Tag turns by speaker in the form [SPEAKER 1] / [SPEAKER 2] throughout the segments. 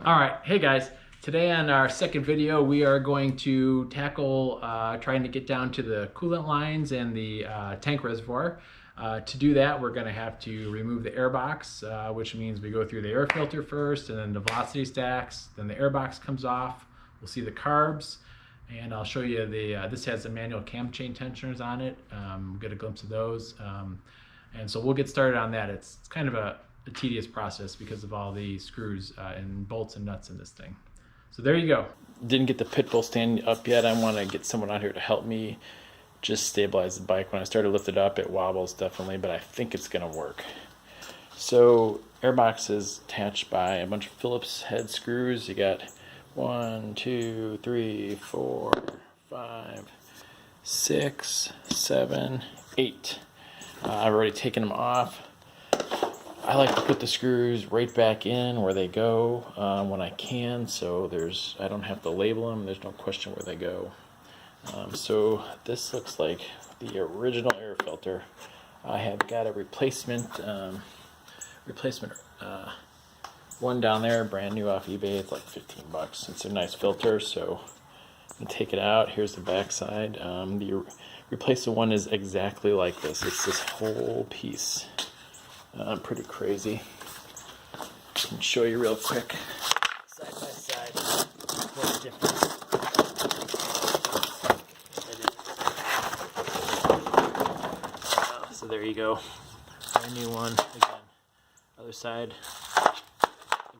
[SPEAKER 1] All right, hey guys. Today on our second video, we are going to tackle trying to get down to the coolant lines and the tank reservoir. To do that, we're going to have to remove the airbox, which means we go through the air filter first, and then the velocity stacks. Then the airbox comes off. We'll see the carbs, and I'll show you the. This has the manual cam chain tensioners on it. Get a glimpse of those, and so we'll get started on that. It's kind of a tedious process because of all the screws and bolts and nuts in this thing. So there you go. Didn't get the pit bull stand up yet. I want to get someone out here to help me just stabilize the bike. When I start to lift it up, it wobbles definitely, but I think it's going to work. So airbox is attached by a bunch of Phillips head screws. You got 1, 2, 3, 4, 5, 6, 7, 8. I've already taken them off. I like to put the screws right back in where they go when I can, so I don't have to label them. There's no question where they go. So this looks like the original air filter. I have got a replacement one down there, brand new off eBay. It's like 15 bucks. It's a nice filter, so I'm gonna take it out. Here's the back side. The replacement one is exactly like this. It's this whole piece. Pretty crazy. I can show you real quick, side by side, what's different. So there you go, brand new one. Again, other side,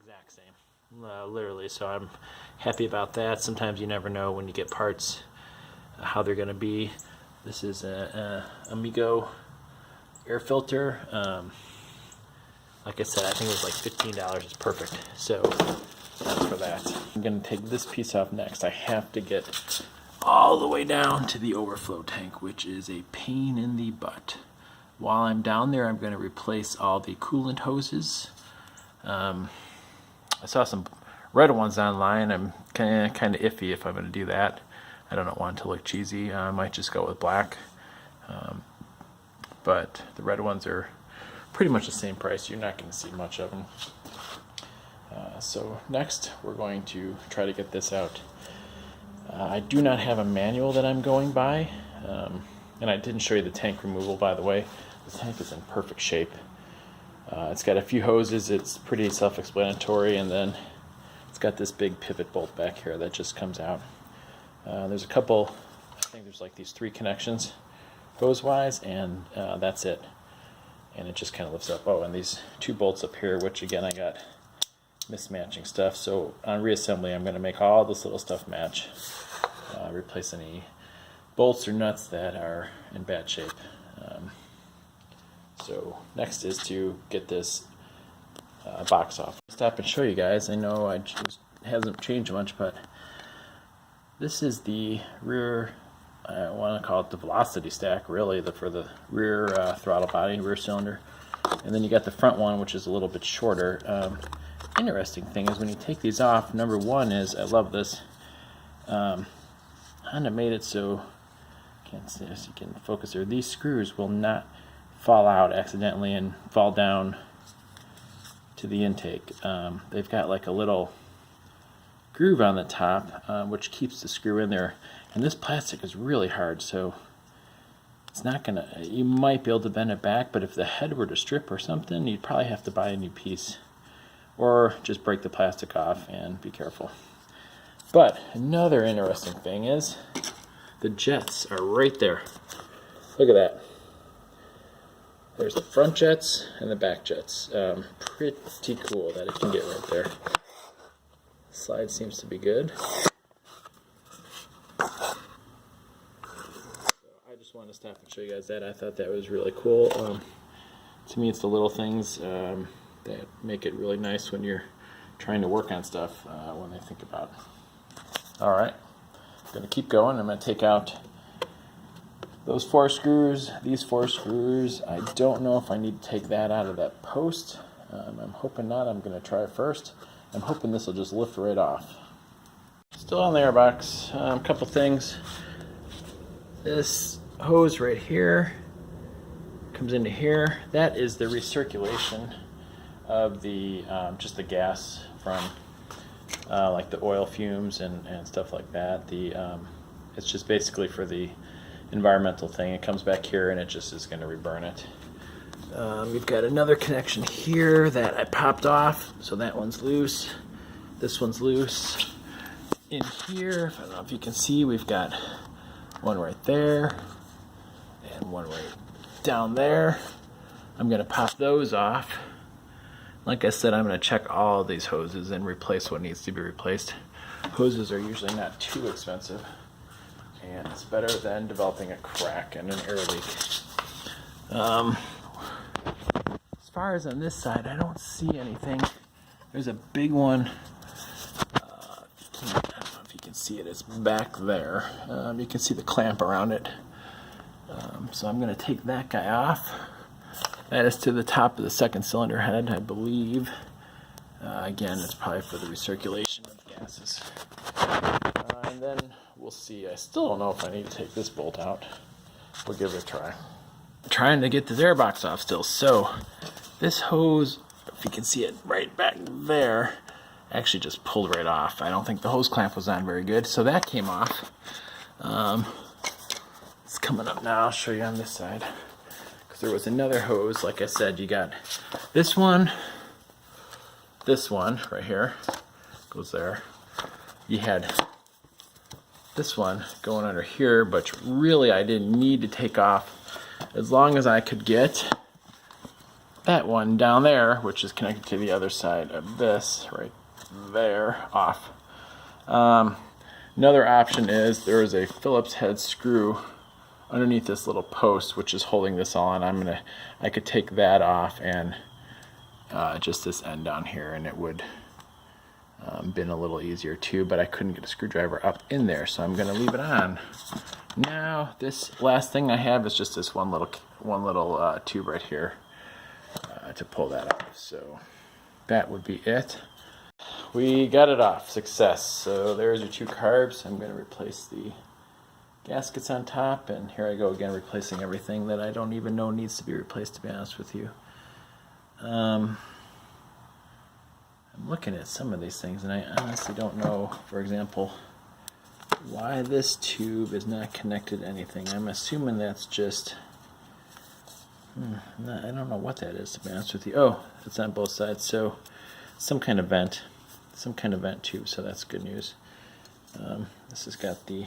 [SPEAKER 1] exact same, literally. So I'm happy about that. Sometimes you never know when you get parts how they're going to be. This is a Amigo Air Filter. Like I said, I think it was like $15. It's perfect. So that's for that. I'm going to take this piece off next. I have to get all the way down to the overflow tank, which is a pain in the butt. While I'm down there, I'm going to replace all the coolant hoses. I saw some red ones online. I'm kind of iffy if I'm going to do that. I don't want it to look cheesy. I might just go with black. But the red ones are pretty much the same price. You're not going to see much of them. So next we're going to try to get this out. I do not have a manual that I'm going by, and I didn't show you the tank removal, by the way. The tank is in perfect shape. It's got a few hoses. It's pretty self-explanatory, and then it's got this big pivot bolt back here that just comes out. There's a couple, I think there's like these 3 connections hose wise, and that's it. And it just kind of lifts up. Oh, and these 2 bolts up here, which again I got mismatching stuff. So on reassembly, I'm going to make all this little stuff match. Replace any bolts or nuts that are in bad shape. So next is to get this box off. Stop and show you guys. I know it hasn't changed much, but this is the rear. I want to call it the velocity stack, really, for the rear throttle body, rear cylinder. And then you got the front one, which is a little bit shorter. Interesting thing is when you take these off, number one is, I love this, Honda made it so, can't see if you can focus there, these screws will not fall out accidentally and fall down to the intake. They've got like a little groove on the top, which keeps the screw in there. And this plastic is really hard, so it's not gonna, you might be able to bend it back, but if the head were to strip or something, you'd probably have to buy a new piece or just break the plastic off and be careful. But another interesting thing is the jets are right there. Look at that. There's the front jets and the back jets. Pretty cool that it can get right there. Slide seems to be good. Just wanted to stop and show you guys that. I thought that was really cool. To me, it's the little things that make it really nice when you're trying to work on stuff when they think about it. Alright, I'm going to keep going. I'm going to take out those 4 screws, these 4 screws. I don't know if I need to take that out of that post. I'm hoping not. I'm going to try it first. I'm hoping this will just lift right off. Still on the airbox. A couple things. This hose right here comes into here. That is the recirculation of the just the gas from like the oil fumes and stuff like that. It's just basically for the environmental thing. It comes back here and it just is going to reburn it. We've got another connection here that I popped off, so that one's loose. This one's loose. In here, I don't know if you can see, we've got one right there and one right down there. I'm going to pop those off. Like I said, I'm going to check all of these hoses and replace what needs to be replaced. Hoses are usually not too expensive, and it's better than developing a crack and an air leak. As far as on this side, I don't see anything. There's a big one. I don't know if you can see it. It's back there. You can see the clamp around it. So I'm going to take that guy off. That is to the top of the second cylinder head, I believe. Again, it's probably for the recirculation of gases. And then we'll see. I still don't know if I need to take this bolt out. We'll give it a try. I'm trying to get this airbox off still. So this hose, if you can see it right back there, actually just pulled right off. I don't think the hose clamp was on very good, so that came off. It's coming up now. I'll show you on this side. Because there was another hose. Like I said, you got this one right here, goes there. You had this one going under here, but really I didn't need to take off, as long as I could get that one down there, which is connected to the other side of this right there, off. Another option is there is a Phillips head screw underneath this little post, which is holding this on. I could take that off and just this end down here, and it would been a little easier too, but I couldn't get a screwdriver up in there, so I'm going to leave it on. Now this last thing I have is just this one little tube right here to pull that off. So that would be it. We got it off. Success. So there's your two carbs. I'm going to replace the gaskets on top, and here I go again, replacing everything that I don't even know needs to be replaced, to be honest with you. I'm looking at some of these things and I honestly don't know, for example, why this tube is not connected to anything. I'm assuming that's just I don't know what that is, to be honest with you. Oh, it's on both sides, so some kind of vent tube, so that's good news. This has got the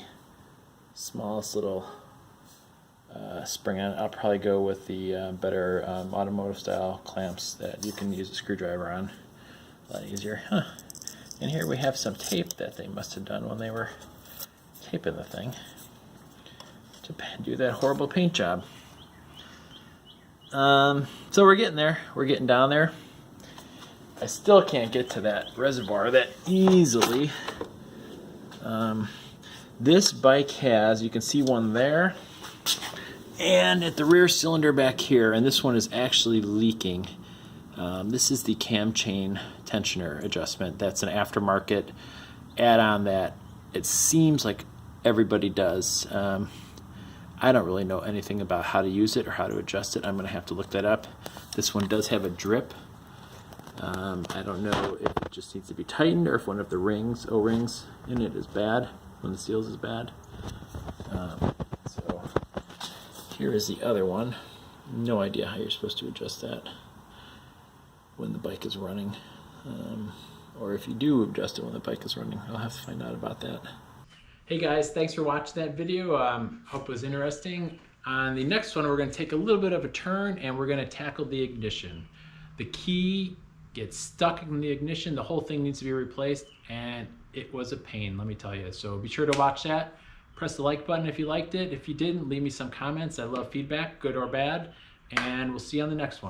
[SPEAKER 1] smallest little spring on it. I'll probably go with the better automotive style clamps that you can use a screwdriver on. A lot easier. And here we have some tape that they must have done when they were taping the thing to do that horrible paint job. So we're getting there. We're getting down there. I still can't get to that reservoir that easily. This bike has, you can see one there, and at the rear cylinder back here, and this one is actually leaking. This is the cam chain tensioner adjustment. That's an aftermarket add-on that it seems like everybody does. I don't really know anything about how to use it or how to adjust it. I'm going to have to look that up. This one does have a drip. I don't know if it just needs to be tightened or if one of the rings, O-rings in it is bad, when the seals is bad. So here is the other one. No idea how you're supposed to adjust that when the bike is running. Or if you do adjust it when the bike is running. I'll have to find out about that. Hey guys, thanks for watching that video. Hope it was interesting. On the next one, we're going to take a little bit of a turn and we're going to tackle the ignition. The key gets stuck in the ignition. The whole thing needs to be replaced, and it was a pain, let me tell you. So be sure to watch that. Press the like button if you liked it. If you didn't, leave me some comments. I love feedback, good or bad, and we'll see you on the next one.